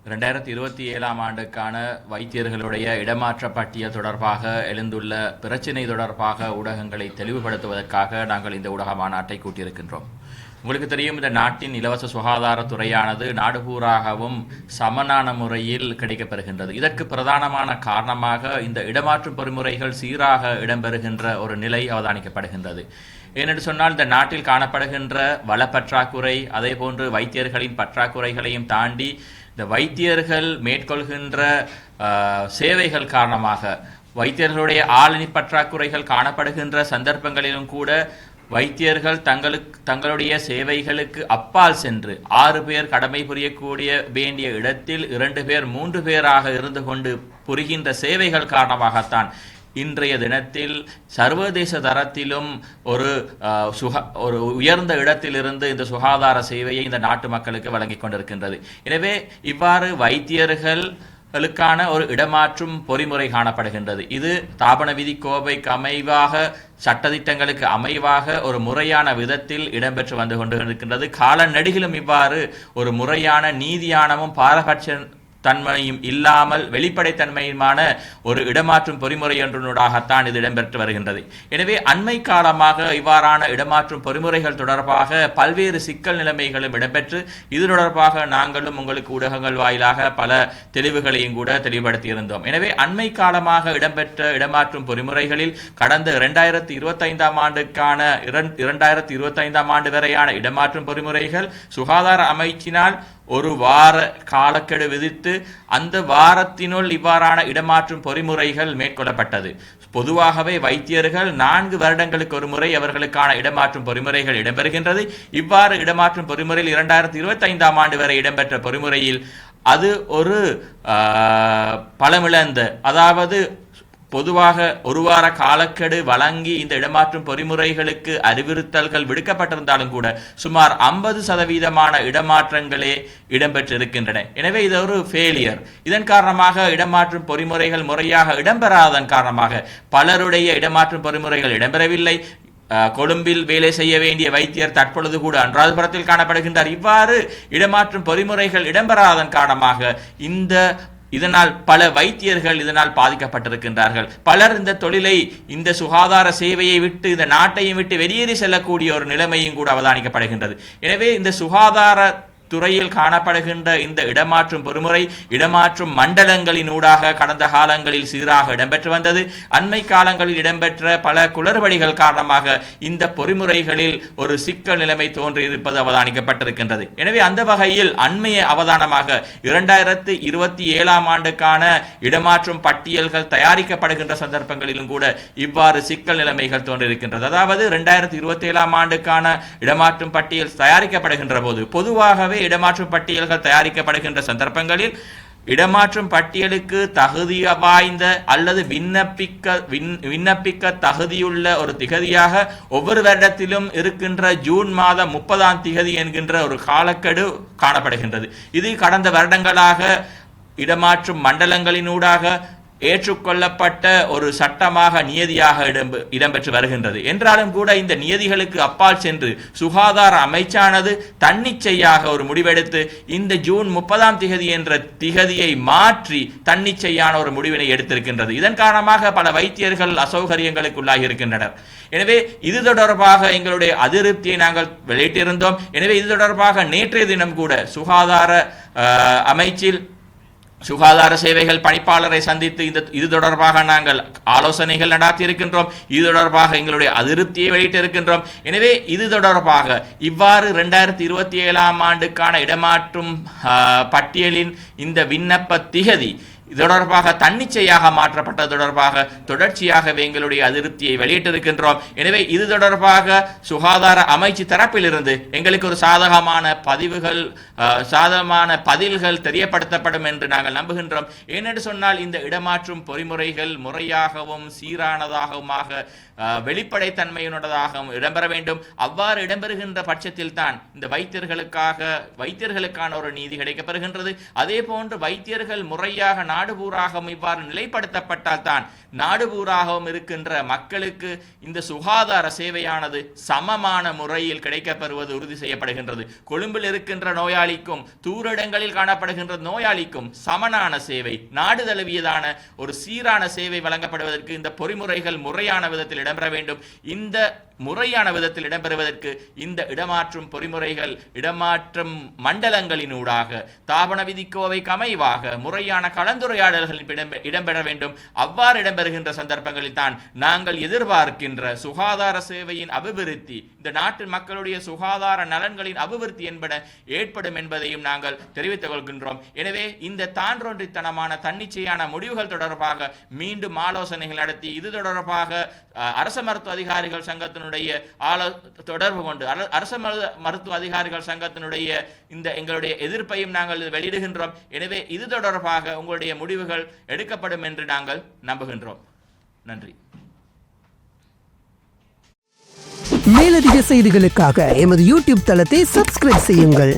2027ஆம் ஆண்டுக்கான வைத்தியர்களுடைய இடமாற்ற பட்டியல் தொடர்பாக எழுந்துள்ள பிரச்சினை தொடர்பாக ஊடகங்களை தெளிவுபடுத்துவதற்காக நாங்கள் இந்த ஊடக மாநாட்டை கூட்டியிருக்கின்றோம். உங்களுக்கு தெரியும், இந்த நாட்டின் இலவச சுகாதாரத்துறையானது நாடுபூராகவும் சமனான முறையில் கிடைக்கப்பெறுகின்றது. இதற்கு பிரதானமான காரணமாக இந்த இடமாற்றும் பொறிமுறைகள் சீராக இடம்பெறுகின்ற ஒரு நிலை அவதானிக்கப்படுகின்றது. ஏனென்று சொன்னால், இந்த நாட்டில் காணப்படுகின்ற வளப்பற்றாக்குறை, அதே போன்று வைத்தியர்களின் பற்றாக்குறைகளையும் தாண்டி இந்த வைத்தியர்கள் மேற்கொள்கின்ற சேவைகள் காரணமாக வைத்தியர்களுடைய ஆளணி பற்றாக்குறைகள் காணப்படுகின்ற சந்தர்ப்பங்களிலும் கூட வைத்தியர்கள் தங்களுடைய சேவைகளுக்கு அப்பால் சென்று 6 பேர் கடமை புரியக்கூடிய வேண்டிய இடத்தில் 2 பேர் 3 பேராக இருந்து கொண்டு புரிகின்ற சேவைகள் காரணமாகத்தான் இன்றைய தினத்தில் சர்வதேச தரத்திலும் ஒரு உயர்ந்த இடத்திலிருந்து இந்த சுகாதார சேவையை இந்த நாட்டு மக்களுக்கு வழங்கிக் கொண்டிருக்கின்றது. எனவே இவ்வாறு வைத்தியர்களுக்கான ஒரு இடமாற்றும் பொறிமுறை காணப்படுகின்றது. இது தாபன விதி கோவைக்கு அமைவாக, சட்டதிட்டங்களுக்கு அமைவாக ஒரு முறையான விதத்தில் இடம்பெற்று வந்து கொண்டிருக்கின்றது. கால நெடுகிலும் இவ்வாறு ஒரு முறையான நீதியானமும் பாரபட்ச தன்மையும் இல்லாமல் வெளிப்படைத்தன்மையுமான ஒரு இடமாற்றும் பொறிமுறை ஒன்றினூடாகத்தான் இது இடம்பெற்று வருகின்றது. எனவே அண்மை காலமாக இவ்வாறான இடமாற்றும் பொறிமுறைகள் தொடர்பாக பல்வேறு சிக்கல் நிலைமைகளும் இடம்பெற்று இது தொடர்பாக நாங்களும் உங்களுக்கு ஊடகங்கள் வாயிலாக பல தெளிவுகளையும் கூட தெளிவுபடுத்தியிருந்தோம். எனவே அண்மை காலமாக இடம்பெற்ற இடமாற்றும் பொறிமுறைகளில் கடந்த 2025ஆம் ஆண்டுக்கான 2025ஆம் ஆண்டு வரையான இடமாற்றும் பொறிமுறைகள் சுகாதார அமைச்சினால் ஒரு வார காலக்கெடு விதித்து அந்த வாரத்தினுள் இவ்வாறான இடமாற்றும் பொறிமுறைகள் மேற்கொள்ளப்பட்டது. பொதுவாகவே வைத்தியர்கள் 4 வருடங்களுக்கு ஒரு முறை அவர்களுக்கான இடமாற்றும் பொறிமுறைகள் இடம்பெறுகின்றது. இவ்வாறு இடமாற்றும் பொறிமுறையில் 2025ஆம் ஆண்டு வரை இடம்பெற்ற பொறிமுறையில் அது ஒரு பலமிழந்த, அதாவது பொதுவாக ஒரு வார காலக்கெடு வழங்கி இந்த இடமாற்றும் பொறிமுறைகளுக்கு அறிவுறுத்தல்கள் விடுக்கப்பட்டிருந்தாலும் கூட சுமார் 50% இடமாற்றங்களே இடம்பெற்றிருக்கின்றன. எனவே இது ஒரு ஃபெயிலியர். இதன் காரணமாக இடமாற்றும் பொறிமுறைகள் முறையாக இடம்பெறாதன் காரணமாக பலருடைய இடமாற்றும் பொறிமுறைகள் இடம்பெறவில்லை. கொழும்பில் வேலை செய்ய வேண்டிய வைத்தியர் தற்பொழுது கூட அனுராதபுரத்தில் காணப்படுகின்றார். இவ்வாறு இடமாற்றும் பொறிமுறைகள் இடம்பெறாதன் காரணமாக இதனால் பல வைத்தியர்கள் இதனால் பாதிக்கப்பட்டிருக்கின்றார்கள். பலர் இந்த தொழிலை, இந்த சுகாதார சேவையை விட்டு, இந்த நாட்டையும் விட்டு வெளியேறி செல்லக்கூடிய ஒரு நிலைமையும் கூட அவதானிக்கப்படுகின்றது. எனவே இந்த சுகாதார துறையில் காணப்படுகின்ற இந்த இடமாற்றும் பொறிமுறை இடமாற்றும் மண்டலங்களினூடாக கடந்த காலங்களில் சீராக இடம்பெற்று வந்தது. அண்மை காலங்களில் இடம்பெற்ற பல குளறுபடிகள் காரணமாக இந்த பொறிமுறைகளில் ஒரு சிக்கல் நிலைமை தோன்றியிருப்பது அவதானிக்கப்பட்டிருக்கின்றது. எனவே அந்த வகையில் அண்மைய அவதானமாக 2027ஆம் ஆண்டுக்கான இடமாற்றும் பட்டியல்கள் தயாரிக்கப்படுகின்ற சந்தர்ப்பங்களிலும் கூட இவ்வாறு சிக்கல் நிலைமைகள் தோன்றியிருக்கின்றது. அதாவது 2027ஆம் ஆண்டுக்கான இடமாற்றும் பட்டியல் தயாரிக்கப்படுகின்ற போது பொதுவாகவே இடமாற்றும் பட்டியல்கள் தயாரிக்கப்படுகின்ற சந்தர்ப்பங்களில் இடமாற்றும் பட்டியலுக்கு தகுதி வாய்ந்த அல்லது விண்ணப்பிக்க தகுதியுள்ள ஒரு திகதியாக ஒவ்வொரு வருடத்திலும் இருக்கின்ற ஜூன் மாதம் 30ஆம் திகதி என்கின்ற ஒரு காலக்கெடு காணப்படுகின்றது. இது கடந்த வருடங்களாக இடமாற்றும் மண்டலங்களினூடாக ஏற்றுக்கொள்ளப்பட்ட ஒரு சட்டமாக நியதியாக இடம்பெற்று வருகின்றது. என்றாலும் கூட இந்த நியதிகளுக்கு அப்பால் சென்று சுகாதார அமைச்சானது தன்னிச்சையாக ஒரு முடிவெடுத்து இந்த ஜூன் 30ஆம் திகதி என்ற திகதியை மாற்றி தன்னிச்சையான ஒரு முடிவினை எடுத்திருக்கின்றது. இதன் காரணமாக பல வைத்தியர்கள் அசௌகரியங்களுக்குள்ளாகி இருக்கின்றனர். எனவே இது தொடர்பாக எங்களுடைய அதிருப்தியை நாங்கள் வெளியிட்டிருந்தோம். எனவே இது தொடர்பாக நேற்றைய தினம் கூட சுகாதார அமைச்சில் சுகாதார சேவைகள் பணிப்பாளரை சந்தித்து இது தொடர்பாக நாங்கள் ஆலோசனைகள் நடத்தியிருக்கின்றோம். இது தொடர்பாக எங்களுடைய அதிருப்தியை வெளியிட்டிருக்கின்றோம். எனவே இது தொடர்பாக இவ்வாறு 2027ஆம் ஆண்டுக்கான இடமாற்றும் பட்டியலின் இந்த விண்ணப்ப திகதி தொடர்பாக தன்னிச்சையாக மாற்றப்பட்டது தொடர்பாக தொடர்ச்சியாகவே எங்களுடைய அதிருப்தியை வெளியிட்டிருக்கின்றோம். எனவே இது தொடர்பாக சுகாதார அமைச்சு தரப்பிலிருந்து எங்களுக்கு ஒரு சாதகமான பதில்கள் தெரியப்படுத்தப்படும் என்று நாங்கள் நம்புகின்றோம். ஏனென்று சொன்னால் இந்த இடமாற்றும் பொறிமுறைகள் முறையாகவும் சீரானதாகவுமாக வெளிப்படைத்தன்மையுள்ளதாகவும் இடம்பெற வேண்டும். அவ்வாறு இடம்பெறுகின்ற பட்சத்தில் தான் இந்த வைத்தியர்களுக்கான ஒரு நீதி கிடைக்கப்பெறுகின்றது. அதே போன்று வைத்தியர்கள் முறையாக நாடு பூராகவும் இவ்வாறு நிலைப்படுத்தப்பட்டால் தான் நாடு பூராகவும் இருக்கின்ற மக்களுக்கு இந்த சுகாதார சேவையானது சமமான முறையில் கிடைக்கப்பெறுவது உறுதி செய்யப்படுகின்றது. கொழும்பில் இருக்கின்ற நோயாளிக்கும் தூரிடங்களில் காணப்படுகின்ற நோயாளிக்கும் சமனான சேவை, நாடு தழுவியதான ஒரு சீரான சேவை வழங்கப்படுவதற்கு இந்த பொறிமுறைகள் முறையான விதத்தில் இடம்பெற வேண்டும். இந்த முறையான விதத்தில் இடம்பெறுவதற்கு இந்த இடமாற்றும் பொறிமுறைகள் இடமாற்றும் மண்டலங்களினூடாக தாபன விதிக்கோவைக்கு அமைவாக முறையான கலந்துரையாடல்கள் இடம்பெற வேண்டும். அவ்வாறு இடம்பெறுகின்ற சந்தர்ப்பங்களில் தான் நாங்கள் எதிர்பார்க்கின்ற சுகாதார சேவையின் அபிவிருத்தி, இந்த நாட்டு மக்களுடைய சுகாதார நலன்களின் அபிவிருத்தி என்பன ஏற்படும் என்பதையும் நாங்கள் தெரிவித்துக் கொள்கின்றோம். எனவே இந்த தான்றொன்றித்தனமான தன்னிச்சையான முடிவுகள் தொடர்பாக மீண்டும் ஆலோசனைகள் நடத்தி இது தொடர்பாக அரச மருத்துவ அதிகாரிகள் சங்கத்தினுடைய தொடர்பு கொண்டு அரச மருத்துவ அதிகாரிகள் சங்கத்தினுடைய இந்த எங்களுடைய எதிர்ப்பையும் நாங்கள் வெளியிடுகின்றோம். எனவே இது தொடர்பாக உங்களுடைய முடிவுகள் எடுக்கப்படும் என்று நாங்கள் நம்புகின்றோம். நன்றி. மேலதிக செய்திகளுக்காக எமது யூடியூப் தளத்தை சப்ஸ்கிரைப் செய்யுங்கள்.